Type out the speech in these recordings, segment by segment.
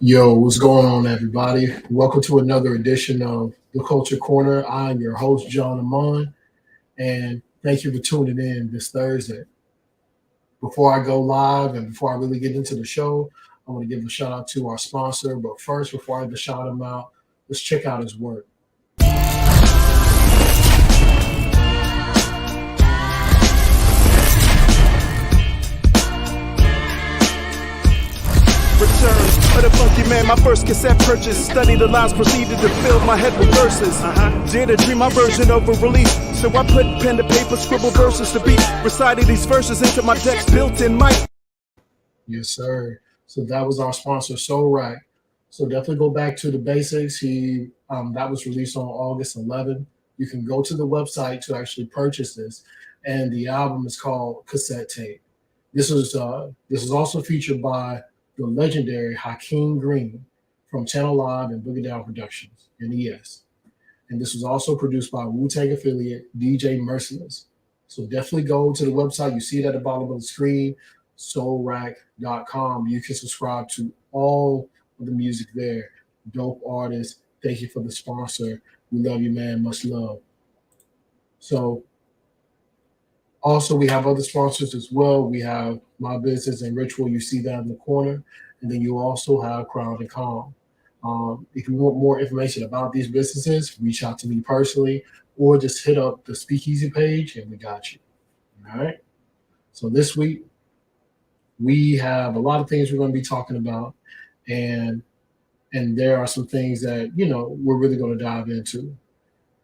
Yo, what's going on, everybody? Welcome to another edition of the Culture Corner. I'm your host, John Amun, and thank you for tuning in this Thursday. Before I go live and before I really get into the show, I want to give a shout out to our sponsor. But first, before I shout him out, let's check out his work. Return of the funky man, my first cassette purchase. Studied the lines, proceeded to fill my head with verses. Dare to dream my version of a release. So I put pen to paper, scribble verses to beat. Recited these verses into my decks, built in mic. Yes, sir. So that was our sponsor, Soul Rack. So definitely go back to the basics. That was released on August 11th. You can go to the website to actually purchase this, and the album is called Cassette Tape. This is also featured by the legendary Hakeem Green from Channel Live and Boogie Down Productions, NES. And this was also produced by Wu-Tang affiliate DJ Merciless. So definitely go to the website. You see it at the bottom of the screen, soulrack.com. You can subscribe to all of the music there. Dope artists. Thank you for the sponsor. We love you, man. Much love. So also, we have other sponsors as well. We have My Business and Ritual. You see that in the corner. And then you also have Crown and Calm. If you want more information about these businesses, reach out to me personally or just hit up the Speakeasy page and we got you. All right. So this week, we have a lot of things we're going to be talking about. And there are some things that, we're really going to dive into.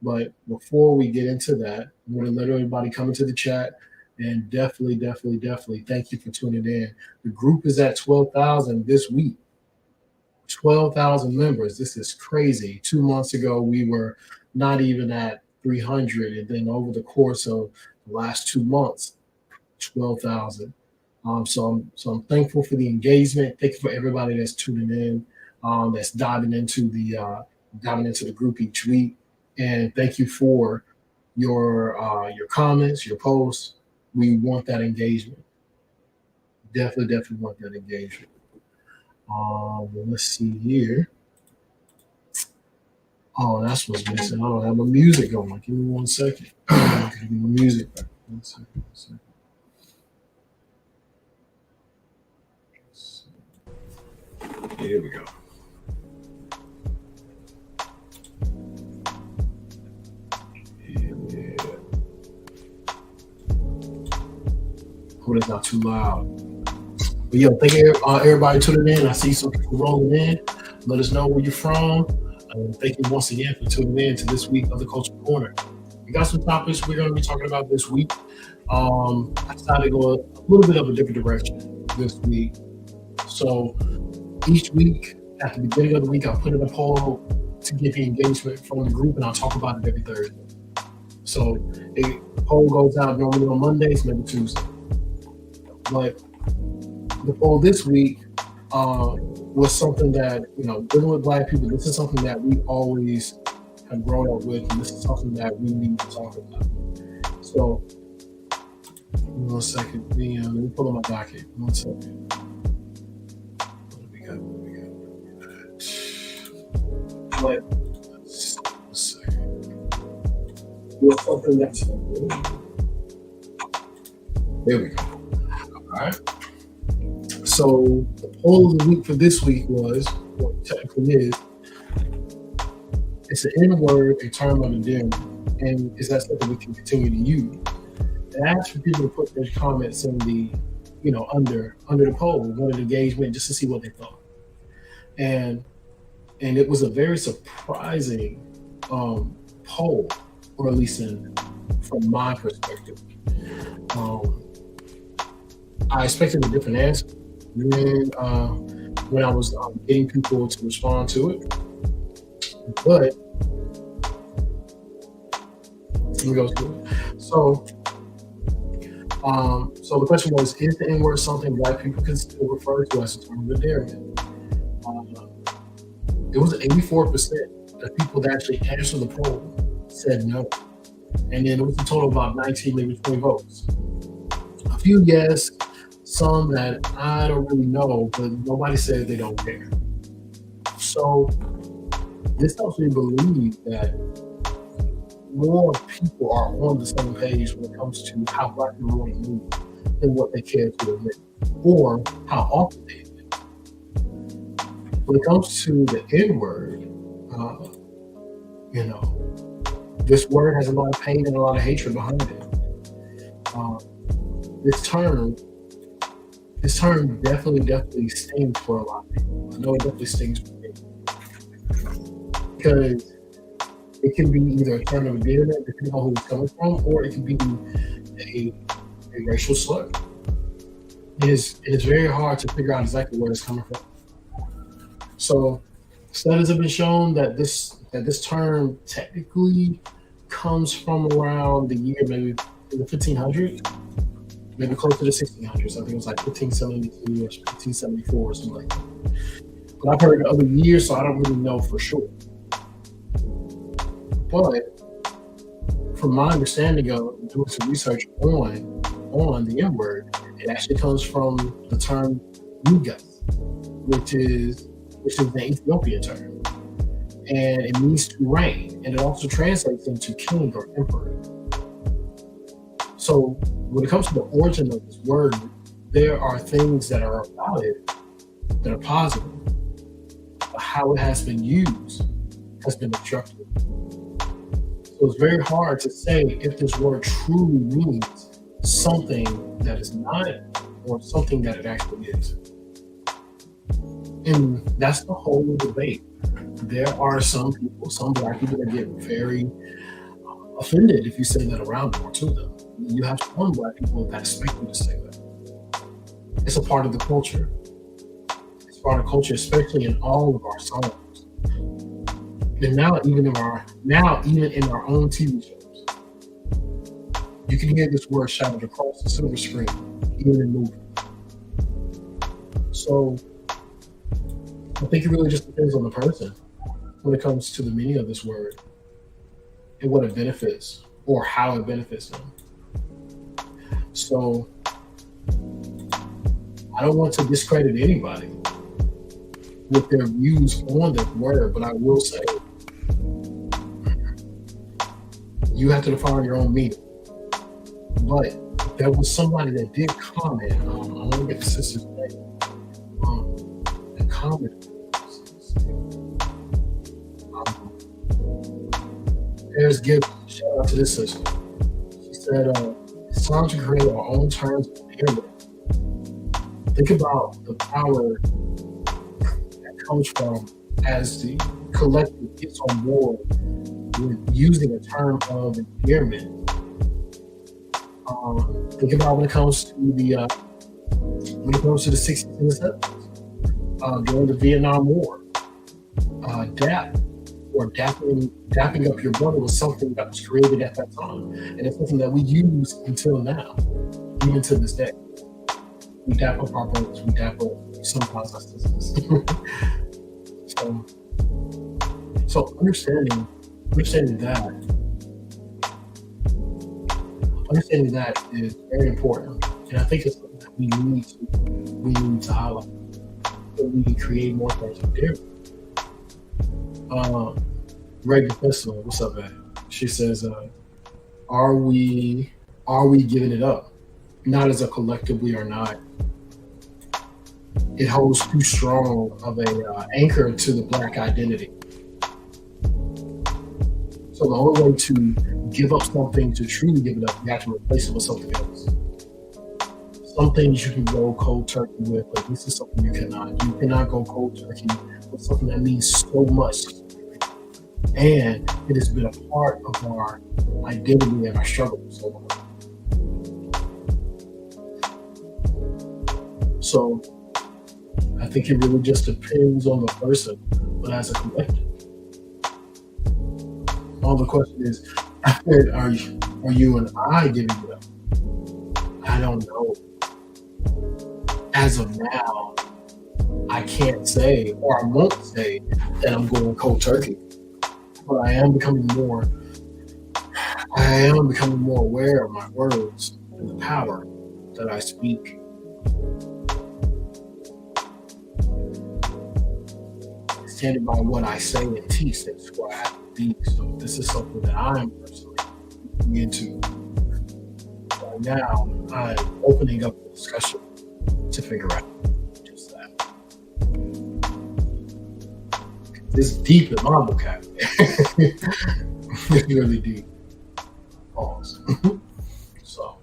But before we get into that, I'm going to let everybody come into the chat and definitely thank you for tuning in. The group is at 12,000 this week. 12,000 members. This is crazy. 2 months ago, we were not even at 300. And then over the course of the last 2 months, 12,000. So I'm thankful for the engagement. Thank you for everybody that's tuning in, that's diving into the group each week. And thank you for your comments, your posts. We want that engagement. Definitely want that engagement. Let's see here. Oh, that's what's missing. I don't have my music going. Give me 1 second. Give me my music back. 1 second. Here we go. Hope it's not too loud. But yo, thank you everybody tuning in. I see some people rolling in. Let us know where you're from. Thank you once again for tuning in to this week of the Culture Corner. We got some topics we're going to be talking about this week. I decided to go a little bit of a different direction this week. So each week, at the beginning of the week, I put in a poll to get the engagement from the group, and I'll talk about it every Thursday. So the poll goes out normally on Mondays, maybe Tuesday. But the poll this week was something that, dealing with Black people, this is something that we always have grown up with, and this is something that we need to talk about. So, 1 second. Let me pull up my docket. 1 second. What do we got? But, 1 second. What's something that's... There we go. All right. So the poll of the week for this week was, or technically it's an N-word, a term of endearment, and is that something we can continue to use? And I asked for people to put their comments in the, under the poll, wanted engagement, just to see what they thought. And it was a very surprising poll, or at least from my perspective. I expected a different answer when I was getting people to respond to it. But let me go through it. So the question was, is the N-word something Black people can still refer to as a term of endearment? It was 84% of people that actually answered the poll said no. And then it was a total of about 19, maybe 20 votes. A few yes, some that I don't really know, but nobody said they don't care. So this helps me believe that more people are on the same page when it comes to how Black people want to move than what they care to admit, or how often they admit. When it comes to the N word, uh, you know, this word has a lot of pain and a lot of hatred behind it. Uh, this term, this term definitely stings for a lot of people. I know it definitely stings for me because it can be either a term of endearment, depending on who it's coming from, or it can be a, a racial slur. It is very hard to figure out exactly where it's coming from. So studies have been shown that this term technically comes from around the year maybe in the 1500s, maybe close to the 1600s. I think it was like 1572 or 1574 or something like that. But I've heard other years, so I don't really know for sure. But from my understanding of doing some research on the N word, it actually comes from the term "nugas," which is an Ethiopian term, and it means to reign, and it also translates into king or emperor. So when it comes to the origin of this word, there are things that are about it that are positive, but how it has been used has been obstructed. So it's very hard to say if this word truly means something that is not or something that it actually is. And that's the whole debate. There are some people, some Black people that get very offended if you say that around them or to them. You have some Black people that expect you to say that. It's a part of the culture. It's part of culture, especially in all of our songs. And now even in our own TV shows, you can hear this word shouted across the silver screen, even in movies. So I think it really just depends on the person when it comes to the meaning of this word and what it benefits or how it benefits them. So I don't want to discredit anybody with their views on this word, but I will say you have to define your own meaning. But there was somebody that did comment. I want to get the sister's name. That commented. There's gift. Shout out to this sister. She said, "It's time to create our own terms of endearment. Think about the power that comes from as the collective gets on board with using a term of endearment. Think about when it comes to the 60s and the 70s, during the Vietnam War. DAP or dapping up your brother was something that was created at that time, and it's something that we use until now, even to this day. We dap up our brothers, we dap up sometimes our sisters. so understanding that is very important, and I think it's something that we need to highlight, so we can create more things from there. Ray Professor, what's up, man? She says, "Are we giving it up? Not as a collective, we are not. It holds too strong of a anchor to the Black identity. So the only way to give up something, to truly give it up, you have to replace it with something else. Some things you can go cold turkey with, but this is something you cannot. You cannot go cold turkey with something that means so much. And it has been a part of our identity and our struggle for so long. So I think it really just depends on the person, but as a collective. All the question is, are you and I giving it up? I don't know. As of now, I can't say, or I won't say that I'm going cold turkey. But I am becoming more aware of my words and the power that I speak. It's standing by what I say and teach. That's where I have to be. So this is something that I'm personally looking into right now. I'm opening up the discussion to figure out just that. It's deep in my vocabulary. It's really deep. Pause. So,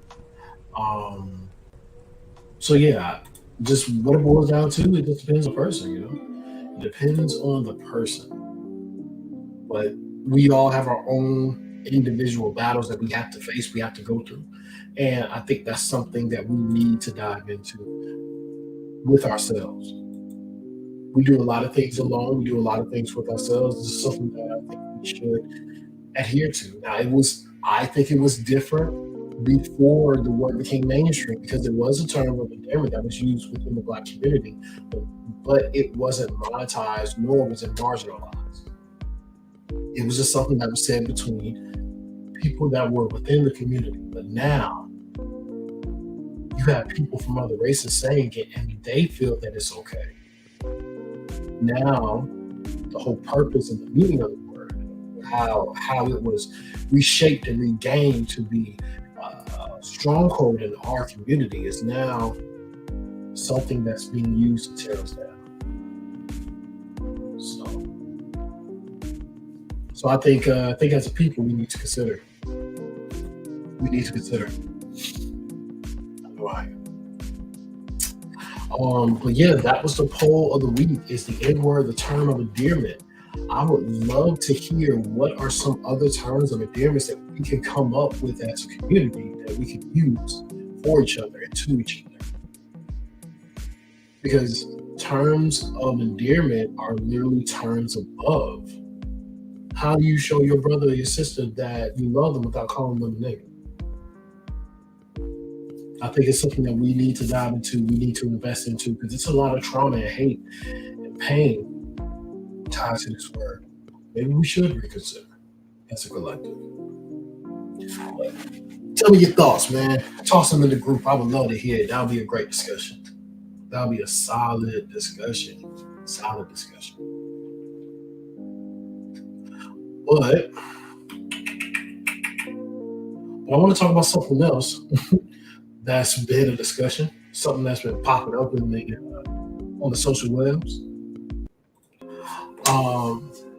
um, so yeah, just what it boils down to, it just depends on the person, It depends on the person. But we all have our own individual battles that we have to face, we have to go through. And I think that's something that we need to dive into with ourselves. We do a lot of things alone, we do a lot of things with ourselves. This is something that I think we should adhere to. Now, I think it was different before the word became mainstream because it was a term of endearment that was used within the Black community, but it wasn't monetized nor was it marginalized. It was just something that was said between people that were within the community. But now you have people from other races saying it and they feel that it's okay. Now, the whole purpose and the meaning of the word, how it was reshaped and regained to be a stronghold in our community is now something that's being used to tear us down. So I think as a people we need to consider. We need to consider. Right. But yeah, that was the poll of the week. Is the N word the term of endearment? I would love to hear what are some other terms of endearments that we can come up with as a community that we can use for each other and to each other. Because terms of endearment are literally terms of love. How do you show your brother or your sister that you love them without calling them a nigga? I think it's something that we need to dive into, we need to invest into, because it's a lot of trauma and hate and pain tied to this word. Maybe we should reconsider as a collective. But tell me your thoughts, man. Toss them in the group. I would love to hear it. That would be a great discussion. That would be a solid discussion. Solid discussion. But I want to talk about something else that's been a discussion, something that's been popping up in the on the social webs.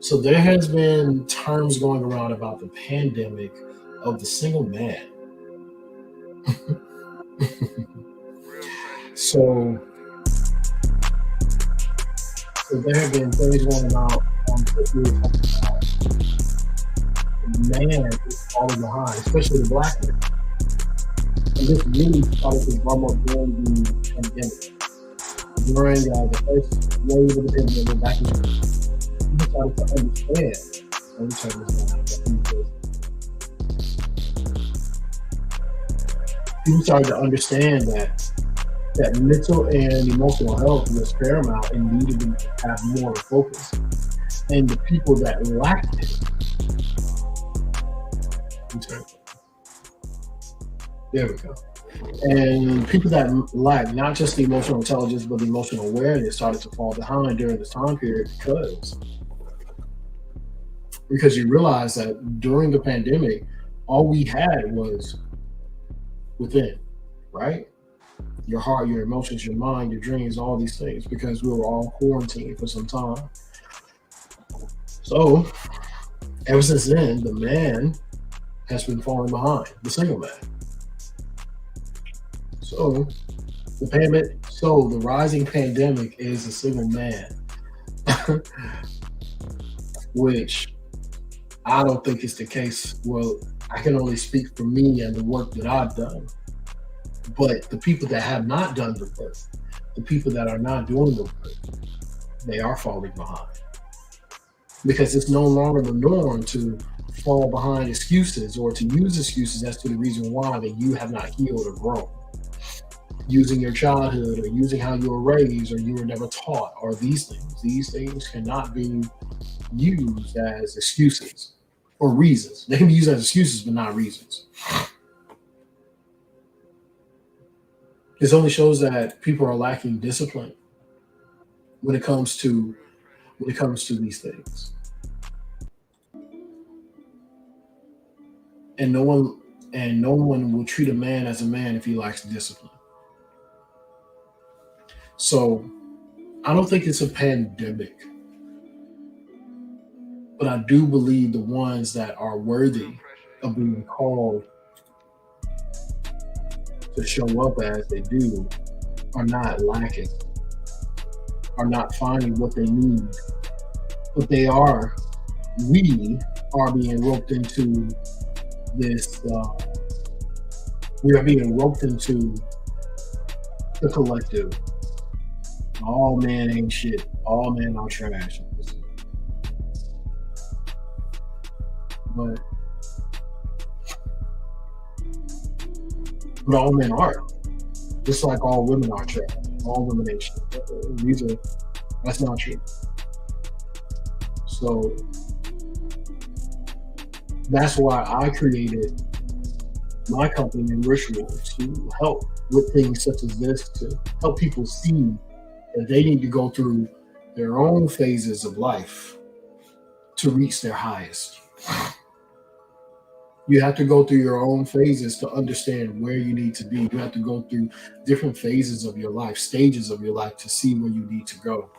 So there has been terms going around about the pandemic of the single man. so, so there have been things going out on social media talking about the man is falling behind, especially the black man. And this really started to drum up during the pandemic. During the first wave of the pandemic back in people started to understand. Let me turn this down. People started to understand that mental and emotional health was paramount and needed to have more focus. And the people that lacked it, there we go. And people that lack not just the emotional intelligence but the emotional awareness started to fall behind during this time period because you realize that during the pandemic, all we had was within, right? Your heart, your emotions, your mind, your dreams, all these things, because we were all quarantined for some time. So ever since then, the man has been falling behind, the single man. So the rising pandemic is a single man, which I don't think is the case. Well, I can only speak for me and the work that I've done. But the people that have not done the work, the people that are not doing the work, they are falling behind. Because it's no longer the norm to fall behind excuses or to use excuses as to the reason why that you have not healed or grown. Using your childhood or using how you were raised or you were never taught or these things. These things cannot be used as excuses or reasons. They can be used as excuses, but not reasons. This only shows that people are lacking discipline when it comes to when it comes to these things. And no one will treat a man as a man if he lacks discipline. So I don't think it's a pandemic, but I do believe the ones that are worthy of being called to show up as they do are not lacking, are not finding what they need, but we are being roped into this, we are being roped into the collective. All men ain't shit. All men are trash. But all men are. Just like all women are trash. All women ain't shit. That's not true. So that's why I created my company in Ritual, to help with things such as this, to help people see that they need to go through their own phases of life to reach their highest. You have to go through your own phases to understand where you need to be. You have to go through different phases of your life, stages of your life, to see where you need to go.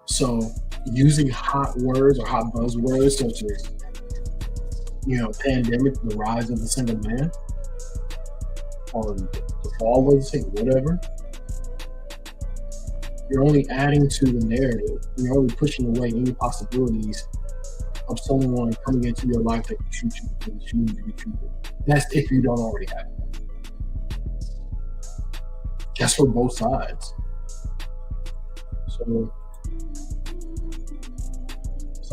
So using hot words or hot buzzwords such as, pandemic, the rise of the single man, or the fall of the single, whatever, you're only adding to the narrative. You're only pushing away any possibilities of someone coming into your life that can treat you the things you need to be treated. That's if you don't already have it. That's for both sides. So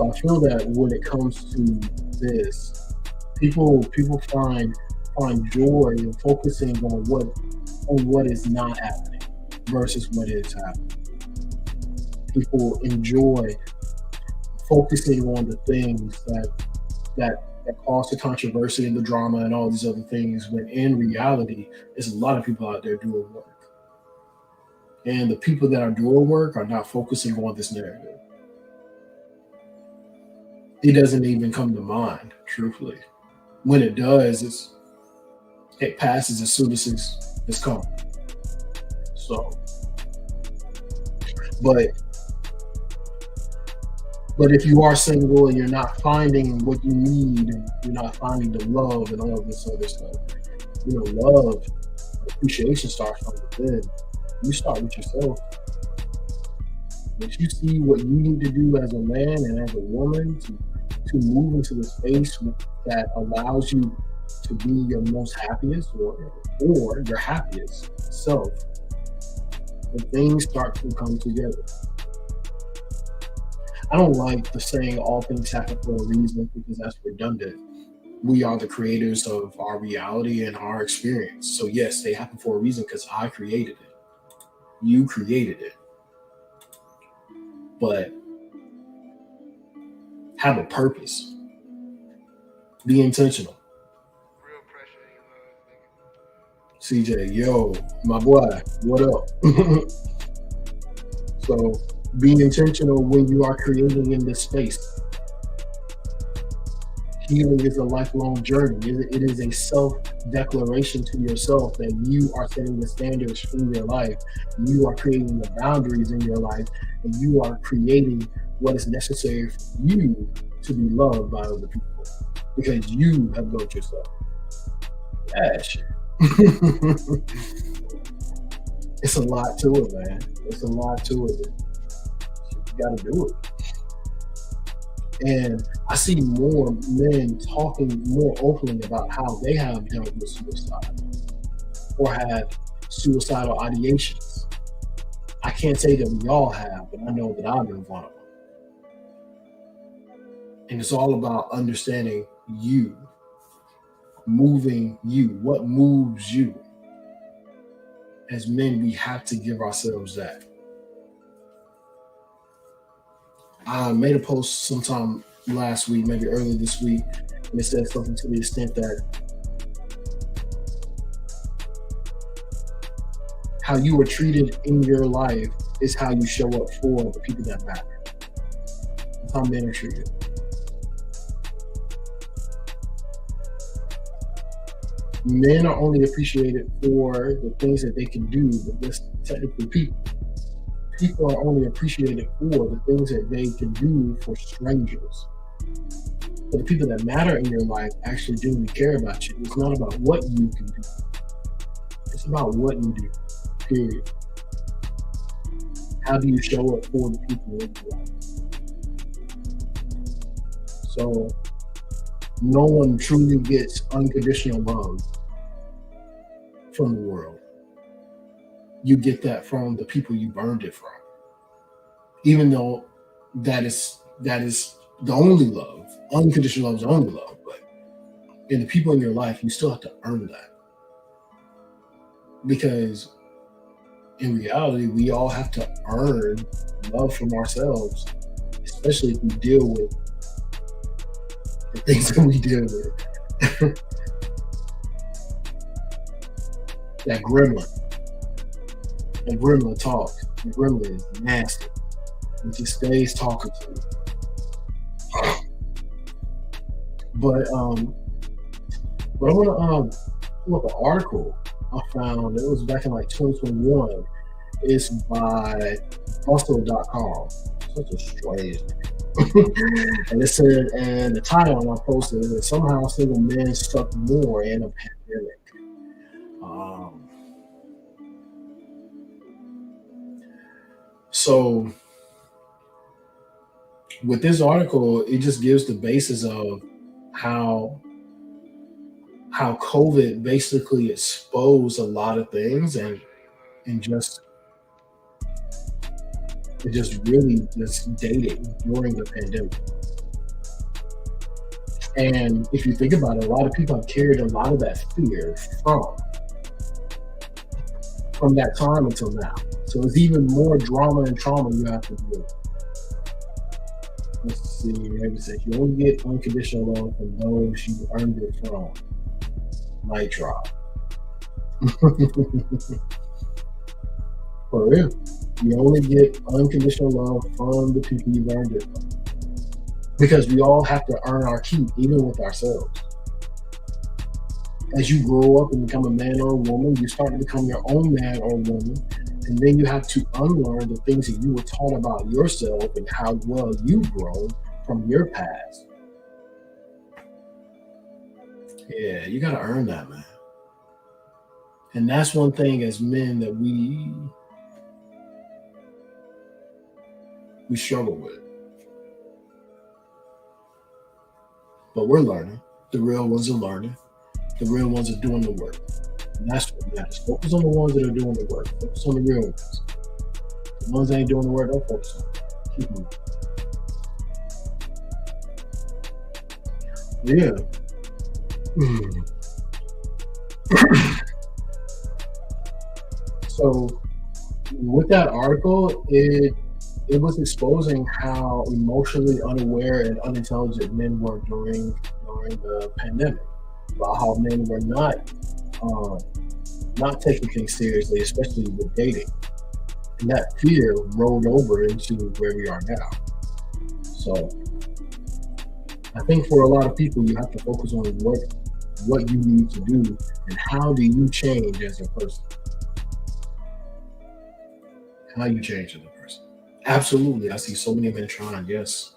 I feel that when it comes to this, people find joy in focusing on what is not happening versus what is happening. People enjoy focusing on the things that cause the controversy and the drama and all these other things, when in reality, there's a lot of people out there doing work. And the people that are doing work are not focusing on this narrative. It doesn't even come to mind, truthfully. When it does, it passes as soon as it's come. So, but if you are single and you're not finding what you need, and you're not finding the love and all of this other stuff, love, appreciation starts from within. You start with yourself. If you see what you need to do as a man and as a woman to move into the space that allows you to be your most happiest or your happiest self, then things start to come together. I don't like the saying all things happen for a reason, because that's redundant. We are the creators of our reality and our experience. So yes, they happen for a reason because I created it. You created it. But have a purpose. Be intentional. Real pressure, CJ, yo, my boy, what up? So be intentional when you are creating in this space. Healing is a lifelong journey. It is a self-declaration to yourself that you are setting the standards in your life. You are creating the boundaries in your life, and you are creating what is necessary for you to be loved by other people, because you have loved yourself. Yeah, shit. It's a lot to it, man. It's a lot to it. You gotta do it. And I see more men talking more openly about how they have dealt with suicide or had suicidal ideations. I can't say that we all have, but I know that I've been one of them. And it's all about understanding you, moving you, what moves you. As men, we have to give ourselves that. I made a post sometime last week, maybe early this week, and it said something to the extent that how you were treated in your life is how you show up for the people that matter. That's how men are treated. Men are only appreciated for the things that they can do, but that's technically people. People are only appreciated for the things that they can do for strangers. But the people that matter in your life actually genuinely care about you. It's not about what you can do. It's about what you do, period. How do you show up for the people in your life? So no one truly gets unconditional love from the world. You get that from the people you earned it from. Even though that is the only love. Unconditional love is the only love, but in the people in your life, you still have to earn that. Because in reality, we all have to earn love from ourselves, especially if we deal with the things that we deal with. That gremlin talks. The gremlin is nasty. It just stays talking to you. But I'm gonna pull up an article I found. It was back in like 2021. It's by Bustle.com. Such a strange name. And it said, and the title I posted is somehow single men stuck more in a pandemic. So with this article, it just gives the basis of how COVID basically exposed a lot of things and just it just really just dated during the pandemic. And if you think about it, a lot of people have carried a lot of that fear from that time until now. So it's even more drama and trauma you have to deal with. Let's see, maybe it says you only get unconditional love from those you earned it from. Might drop. For real. You only get unconditional love from the people you've earned it from. Because we all have to earn our keep, even with ourselves. As you grow up and become a man or a woman, you start to become your own man or woman. And then you have to unlearn the things that you were taught about yourself and how well you've grown from your past. Yeah, you got to earn that, man. And that's one thing as men that we struggle with. But we're learning. The real ones are learning. The real ones are doing the work. And that's what matters. Focus on the ones that are doing the work. Focus on the real ones. The ones that ain't doing the work, don't focus on them. Keep moving. Yeah. So with that article, it was exposing how emotionally unaware and unintelligent men were during the pandemic. About how men were not taking things seriously, especially with dating. And that fear rolled over into where we are now. So I think for a lot of people, you have to focus on what you need to do and how do you change as a person. How you change as a person. Absolutely. I see so many men trying. Yes.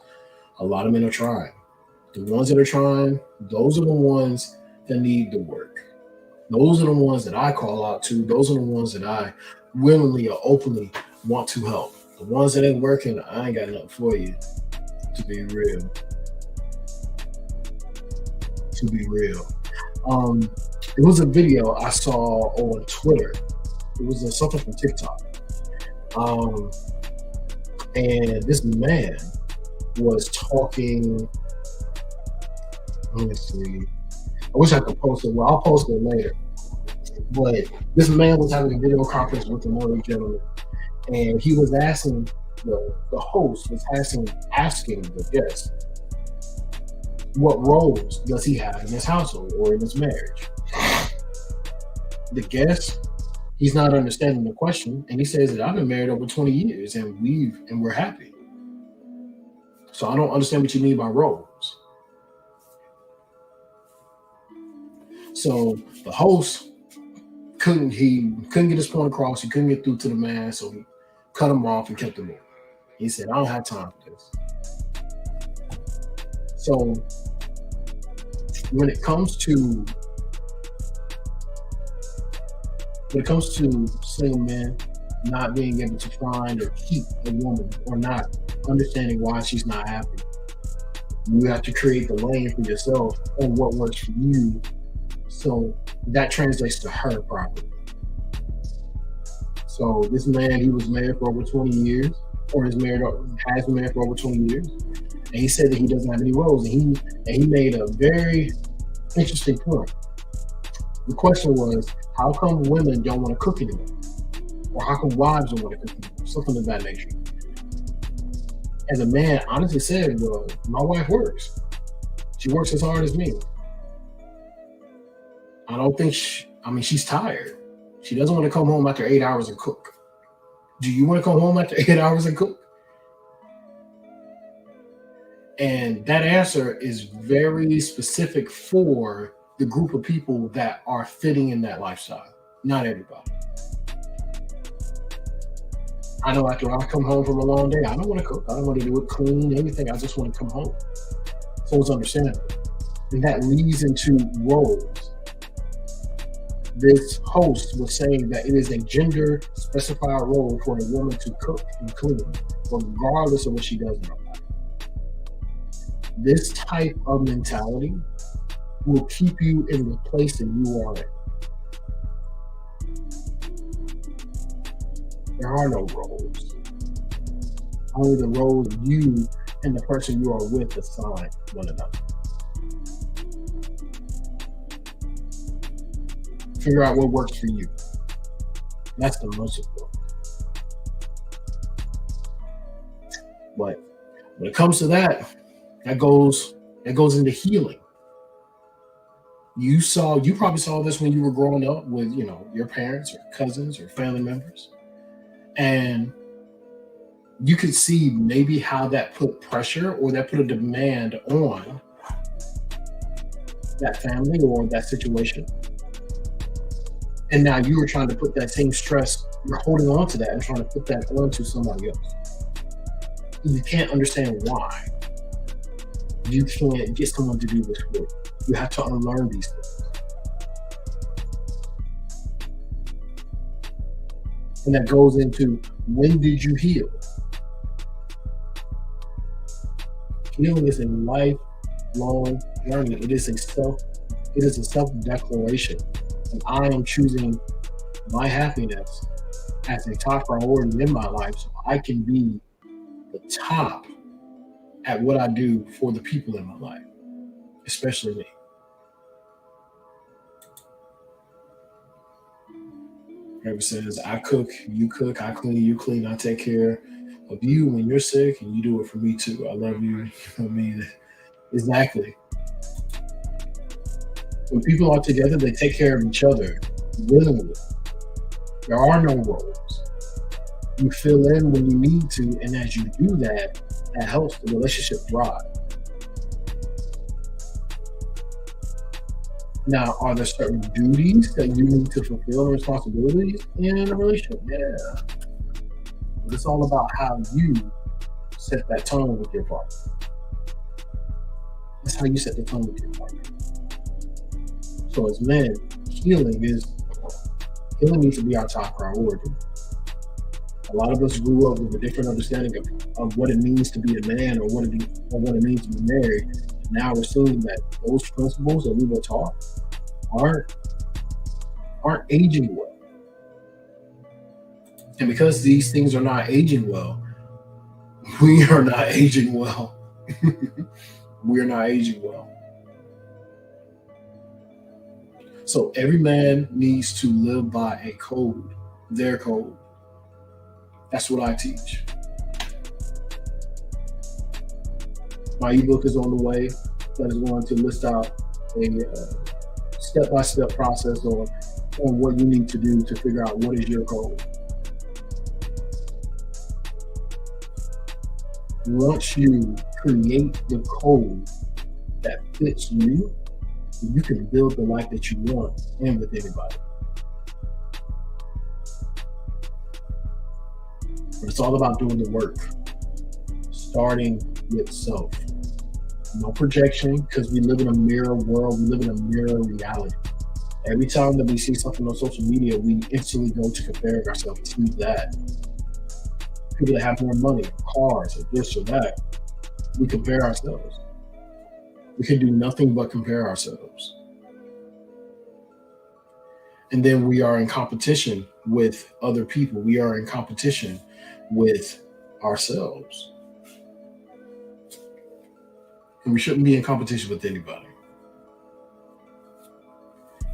A lot of men are trying. The ones that are trying, those are the ones that need the work. Those are the ones that I call out to. Those are the ones that I willingly or openly want to help. The ones that ain't working, I ain't got nothing for you. To be real. It was a video I saw on Twitter. It was something from TikTok. And this man was talking. Let me see. I wish I could post it. Well, I'll post it later. But this man was having a video conference with another gentleman, and he was asking the host was asking the guest, what roles does he have in his household or in his marriage? The guest, He's not understanding the question, and he says that I've been married over 20 years and we're happy. So I don't understand what you mean by roles. So the host couldn't get his point across. He couldn't get through to the man, so he cut him off and kept him moving. He said, I don't have time for this. So when it comes to single men not being able to find or keep a woman or not understanding why she's not happy, you have to create the lane for yourself on what works for you. So that translates to her properly. So this man, he was married for over 20 years, or has been married for over 20 years. And he said that he doesn't have any roles. And he made a very interesting point. The question was, how come women don't want to cook anymore? Or how come wives don't want to cook anymore? Something of that nature. And the man honestly said, well, my wife works. She works as hard as me. I don't think she's tired. She doesn't want to come home after 8 hours and cook. Do you want to come home after 8 hours and cook? And that answer is very specific for the group of people that are fitting in that lifestyle. Not everybody. I know after I come home from a long day, I don't want to cook. I don't want to do it clean, anything. I just want to come home. So it's understandable. And that leads into roles. This host was saying that it is a gender specified role for a woman to cook and clean, regardless of what she does in her life. This type of mentality will keep you in the place that you are in. There are no roles. Only the roles you and the person you are with assign one another. Figure out what works for you. That's the most important. But when it comes to that goes into healing. You probably saw this when you were growing up with, your parents or cousins or family members. And you could see maybe how that put pressure or that put a demand on that family or that situation. And now you were trying to put that same stress, you're holding on to that and trying to put that onto somebody else. You can't understand why. You can't get someone to do this for you. You have to unlearn these things. And that goes into, when did you heal? Healing is a lifelong journey. It is a self-declaration. And I am choosing my happiness as a top priority in my life so I can be the top at what I do for the people in my life, especially me. Whoever says, I cook, I clean, you clean, I take care of you when you're sick, and you do it for me too. I love you. I mean, exactly. When people are together, they take care of each other willingly. There are no roles. You fill in when you need to, and as you do that, that helps the relationship thrive. Now, are there certain duties that you need to fulfill and responsibilities in a relationship? Yeah. But it's all about how you set that tone with your partner. That's how you set the tone with your partner. So as men, healing needs to be our top priority. A lot of us grew up with a different understanding of what it means to be a man or what it means to be married. Now we're seeing that those principles that we were taught aren't aging well. And because these things are not aging well, we are not aging well. We're not aging well. So every man needs to live by a code, their code. That's what I teach. My ebook is on the way. That is going to list out a step-by-step process on on what you need to do to figure out what is your goal. Once you create the code that fits you, you can build the life that you want and with anybody. But it's all about doing the work, starting with self. No projection, because we live in a mirror world, we live in a mirror reality. Every time that we see something on social media, we instantly go to comparing ourselves to that. People that have more money, cars, or this or that, we compare ourselves. We can do nothing but compare ourselves. And then we are in competition with other people. We are in competition with ourselves. And we shouldn't be in competition with anybody.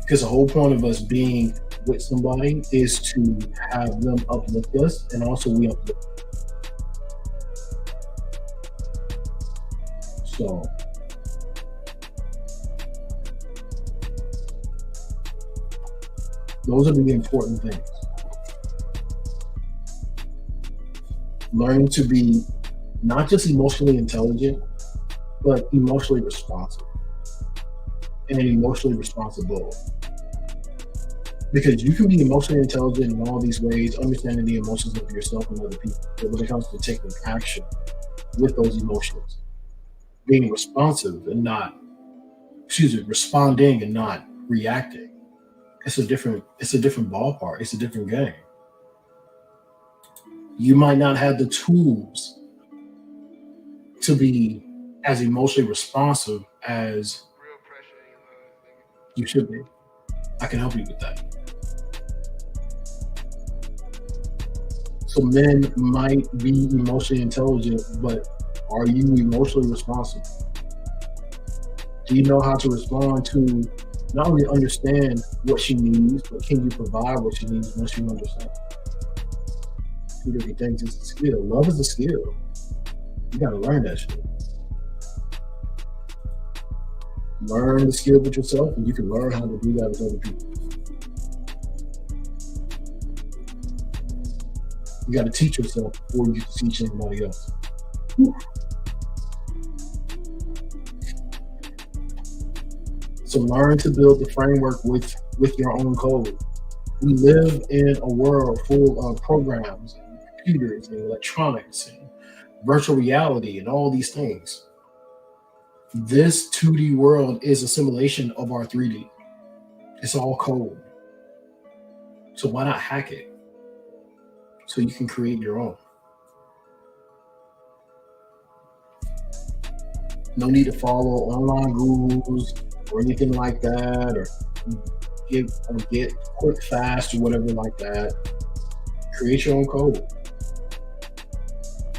Because the whole point of us being with somebody is to have them uplift us, and also we uplift them. So those are the important things. Learning to be not just emotionally intelligent, but emotionally responsive and emotionally responsible. Because you can be emotionally intelligent in all these ways, understanding the emotions of yourself and other people. But when it comes to taking action with those emotions, being responsive and not, responding and not reacting, it's a different ballpark. It's a different game. You might not have the tools to be as emotionally responsive as you should be. I can help you with that. So men might be emotionally intelligent, but are you emotionally responsive? Do you know how to respond to not only understand what she needs, but can you provide what she needs once you understand? Two different things. It's a skill. Love is a skill. You got to learn that shit. Learn the skill with yourself, and you can learn how to do that with other people. You got to teach yourself before you can teach anybody else. So learn to build the framework with your own code. We live in a world full of programs, and computers, and electronics, and virtual reality, and all these things. This 2D world is a simulation of our 3D. It's all code. So why not hack it so you can create your own? No need to follow online rules or anything like that, or get quick, fast, or whatever like that. Create your own code.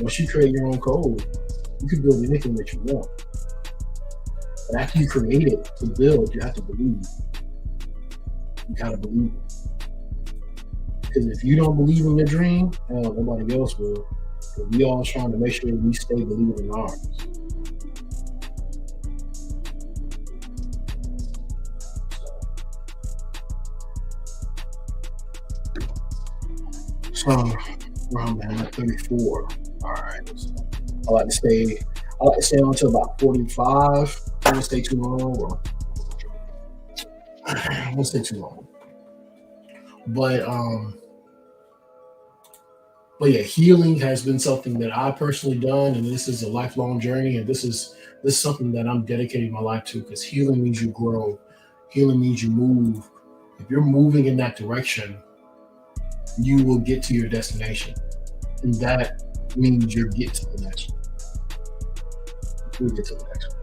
Once you create your own code, you can build anything that you want. But after you create it to build, you have to believe. You gotta believe it. Because if you don't believe in your dream, nobody else will. Because we all trying to make sure we stay believing in ours. So, where I'm at 34. All right. So I like to stay on until about 45. I don't stay too long, I won't stay too long. But yeah, healing has been something that I personally done, and this is a lifelong journey, and this is something that I'm dedicating my life to, because healing means you grow, healing means you move. If you're moving in that direction, you will get to your destination, and that means you'll get to the next one. You'll get to the next one.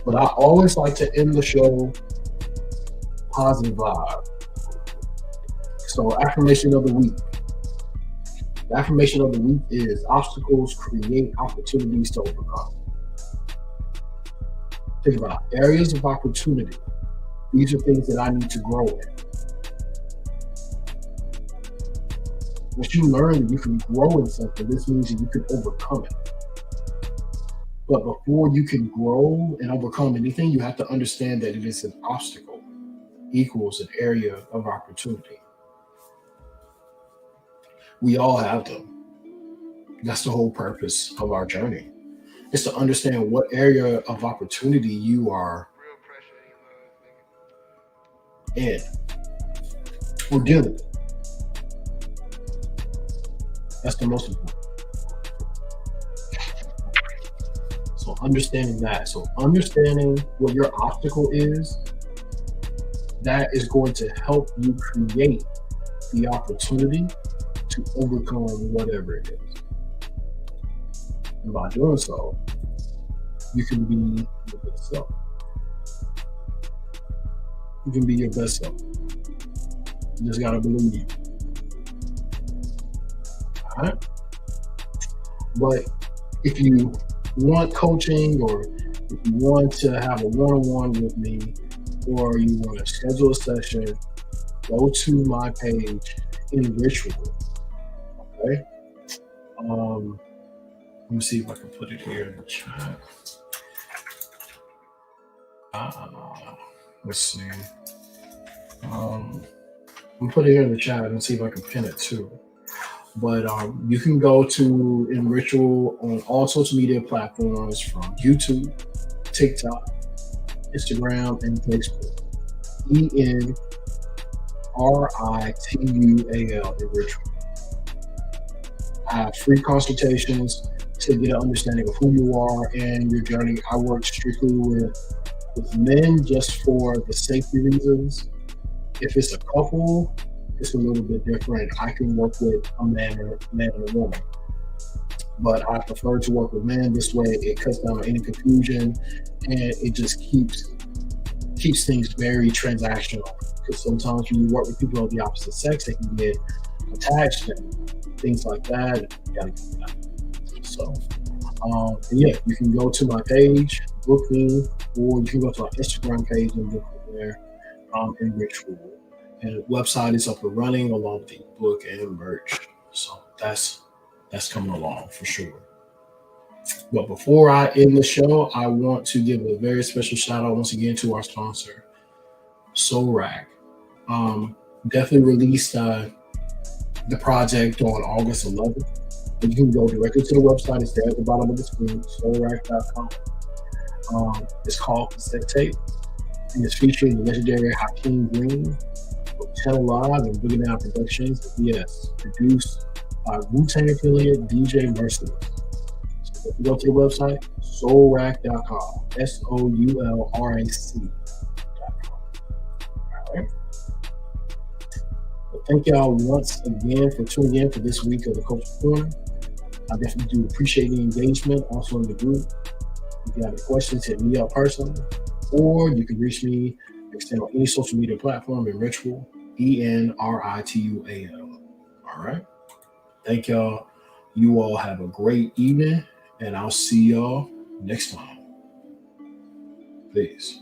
But I always like to end the show positive vibe. So affirmation of the week. The affirmation of the week is obstacles create opportunities to overcome. Think about areas of opportunity. These are things that I need to grow in. Once you learn that you can grow in something, this means that you can overcome it. But before you can grow and overcome anything, you have to understand that it is an obstacle equals an area of opportunity. We all have them. That's the whole purpose of our journey. Is to understand what area of opportunity you are in or dealing with. That's the most important. So understanding that. So understanding what your obstacle is, that is going to help you create the opportunity to overcome whatever it is. And by doing so, you can be your best self. You can be your best self. You just gotta believe you. All right. But if you want coaching, or if you want to have a one-on-one with me, or you want to schedule a session, go to my page in Ritual. Okay. Let me see if I can put it here in the chat. Let's see. I'm gonna put it here in the chat and see if I can pin it too. But you can go to In Ritual on all social media platforms from YouTube, TikTok, Instagram, and Facebook. ENRITUAL in Ritual. I have free consultations to get an understanding of who you are and your journey. I work strictly with men just for the safety reasons. If it's a couple, it's a little bit different. I can work with a man and a woman, but I prefer to work with men. This way, it cuts down on any confusion, and it just keeps things very transactional. Because sometimes when you work with people of the opposite sex, they can get attached and things like that. You gotta get that. So, yeah, you can go to my page, book me, or you can go to our Instagram page and book me there. In Ritual. And the website is up and running along with the book and merch. So that's coming along for sure. But before I end the show, I want to give a very special shout out once again to our sponsor, Soul Rack. Definitely released the project on August 11th. You can go directly to the website. It's there at the bottom of the screen, soulrack.com. It's called Cassette Tape. And it's featuring the legendary Hakeem Green with Channel Live and Boogie Down Productions. Yes, produced by Wu-Tang affiliate DJ Merciless. So if you go to the website, soulrack.com. SOULRAC.com. All right. Well, thank y'all once again for tuning in for this week of the Culture Corner. I definitely do appreciate the engagement also in the group. If you have any questions, hit me up personally, or you can reach me on any social media platform in Ritual, ENRITUAL. All right. Thank y'all. You all have a great evening, and I'll see y'all next time. Peace.